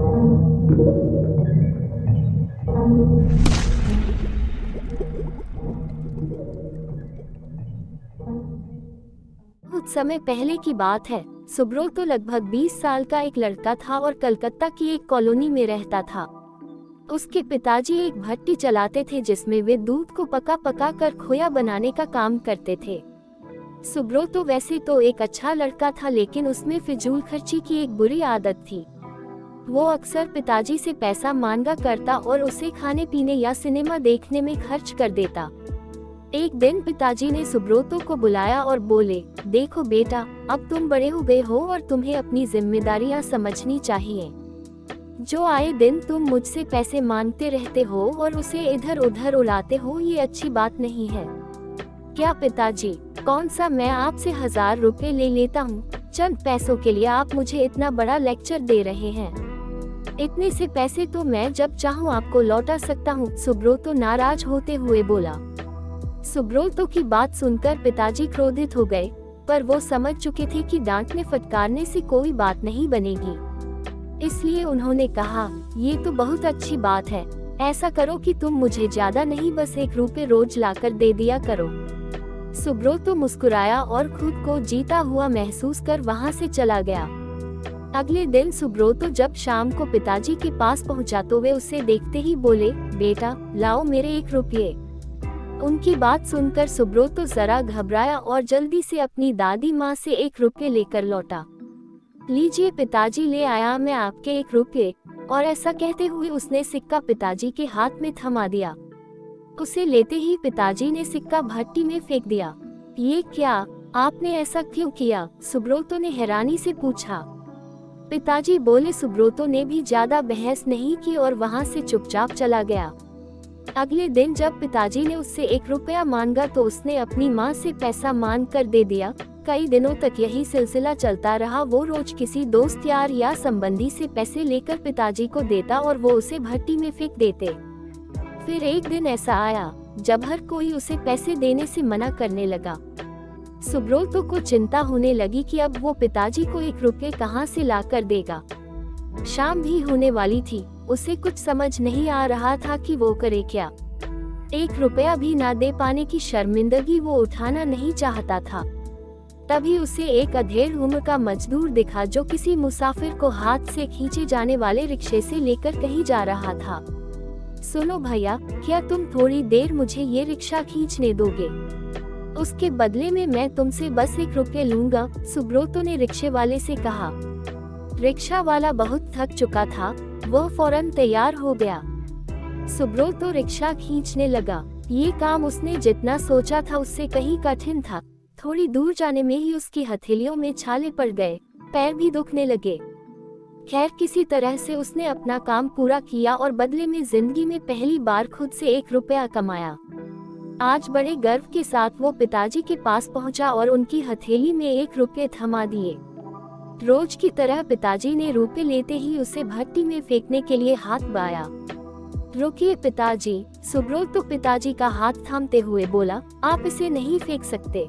कुछ समय पहले की बात है। सुब्रतो लगभग 20 साल का एक लड़का था और कलकत्ता की एक कॉलोनी में रहता था। उसके पिताजी एक भट्टी चलाते थे जिसमें वे दूध को पका पका कर खोया बनाने का काम करते थे। सुब्रतो वैसे तो एक अच्छा लड़का था, लेकिन उसमें फिजूल खर्ची की एक बुरी आदत थी। वो अक्सर पिताजी से पैसा मांगा करता और उसे खाने पीने या सिनेमा देखने में खर्च कर देता। एक दिन पिताजी ने सुब्रतो को बुलाया और बोले, देखो बेटा, अब तुम बड़े हो गए हो और तुम्हें अपनी जिम्मेदारियां समझनी चाहिए। जो आए दिन तुम मुझसे पैसे मांगते रहते हो और उसे इधर उधर उड़ाते हो, ये अच्छी बात नहीं है। क्या पिताजी, कौन सा मैं आपसे 1000 रुपए ले लेता हूँ? चंद पैसों के लिए आप मुझे इतना बड़ा लेक्चर दे रहे हैं। इतने से पैसे तो मैं जब चाहूँ आपको लौटा सकता हूँ, सुब्रतो नाराज होते हुए बोला। सुब्रतो की बात सुनकर पिताजी क्रोधित हो गए, पर वो समझ चुके थे कि डांटने फटकारने से कोई बात नहीं बनेगी। इसलिए उन्होंने कहा, ये तो बहुत अच्छी बात है। ऐसा करो कि तुम मुझे ज्यादा नहीं, बस 1 रुपए रोज लाकर दे दिया करो। सुब्रतो मुस्कुराया और खुद को जीता हुआ महसूस कर वहाँ से चला गया। अगले दिन सुब्रतो जब शाम को पिताजी के पास पहुँचा तो वे उसे देखते ही बोले, बेटा लाओ मेरे 1 रुपये। उनकी बात सुनकर सुब्रतो जरा घबराया और जल्दी से अपनी दादी माँ से 1 रुपये लेकर लौटा। लीजिए पिताजी, ले आया मैं आपके 1 रुपये। और ऐसा कहते हुए उसने सिक्का पिताजी के हाथ में थमा दिया। उसे लेते ही पिताजी ने सिक्का भट्टी में फेंक दिया। ये क्या, आपने ऐसा क्यों किया? सुब्रतो ने हैरानी से पूछा। पिताजी बोले। सुब्रतो ने भी ज्यादा बहस नहीं की और वहाँ से चुपचाप चला गया। अगले दिन जब पिताजी ने उससे 1 रुपया मांगा तो उसने अपनी माँ से पैसा मांग कर दे दिया। कई दिनों तक यही सिलसिला चलता रहा। वो रोज किसी दोस्त यार या संबंधी से पैसे लेकर पिताजी को देता और वो उसे भट्टी में फेंक देते। फिर एक दिन ऐसा आया जब हर कोई उसे पैसे देने से मना करने लगा। सुब्रतो को चिंता होने लगी कि अब वो पिताजी को 1 रुपये कहाँ से ला कर देगा। शाम भी होने वाली थी। उसे कुछ समझ नहीं आ रहा था कि वो करे क्या। 1 रुपया भी ना दे पाने की शर्मिंदगी वो उठाना नहीं चाहता था। तभी उसे एक अधेड़ उम्र का मजदूर दिखा जो किसी मुसाफिर को हाथ से खींचे जाने वाले रिक्शे से लेकर कहीं जा रहा था। सुनो भैया, क्या तुम थोड़ी देर मुझे ये रिक्शा खींचने दोगे? उसके बदले में मैं तुमसे बस 1 रुपये लूंगा, सुब्रतो ने रिक्शे वाले से कहा। रिक्शा वाला बहुत थक चुका था, वह फौरन तैयार हो गया। सुब्रतो रिक्शा खींचने लगा। ये काम उसने जितना सोचा था उससे कहीं कठिन था। थोड़ी दूर जाने में ही उसकी हथेलियों में छाले पड़ गए, पैर भी दुखने लगे। खैर, किसी तरह से उसने अपना काम पूरा किया और बदले में जिंदगी में पहली बार खुद से 1 रुपया कमाया। आज बड़े गर्व के साथ वो पिताजी के पास पहुंचा और उनकी हथेली में 1 रुपये थमा दिए। रोज की तरह पिताजी ने रुपये लेते ही उसे भट्टी में फेंकने के लिए हाथ बढ़ाया। रुकिए पिताजी, सुब्रतो पिताजी का हाथ थामते हुए बोला, आप इसे नहीं फेंक सकते,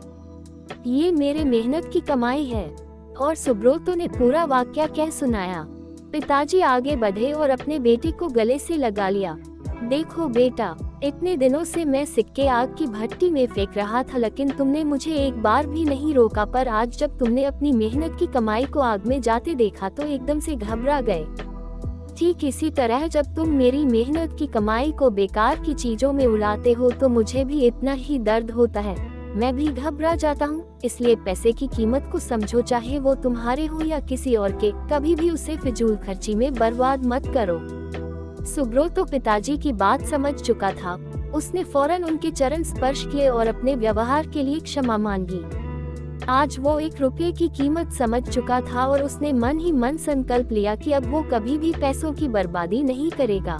ये मेरे मेहनत की कमाई है। और सुब्रतो ने पूरा वाकया कह सुनाया। पिताजी आगे बढ़े और अपने बेटे को गले से लगा लिया। देखो बेटा, इतने दिनों से मैं सिक्के आग की भट्टी में फेंक रहा था, लेकिन तुमने मुझे एक बार भी नहीं रोका। पर आज जब तुमने अपनी मेहनत की कमाई को आग में जाते देखा तो एकदम से घबरा गए। ठीक इसी तरह जब तुम मेरी मेहनत की कमाई को बेकार की चीजों में उड़ाते हो तो मुझे भी इतना ही दर्द होता है, मैं भी घबरा जाता हूँ। इसलिए पैसे की कीमत को समझो, चाहे वो तुम्हारे हो या किसी और के। कभी भी उसे फिजूल खर्ची में बर्बाद मत करो। सुब्रतो पिताजी की बात समझ चुका था। उसने फौरन उनके चरण स्पर्श किए और अपने व्यवहार के लिए क्षमा मांगी। आज वो 1 रुपये की कीमत समझ चुका था और उसने मन ही मन संकल्प लिया कि अब वो कभी भी पैसों की बर्बादी नहीं करेगा।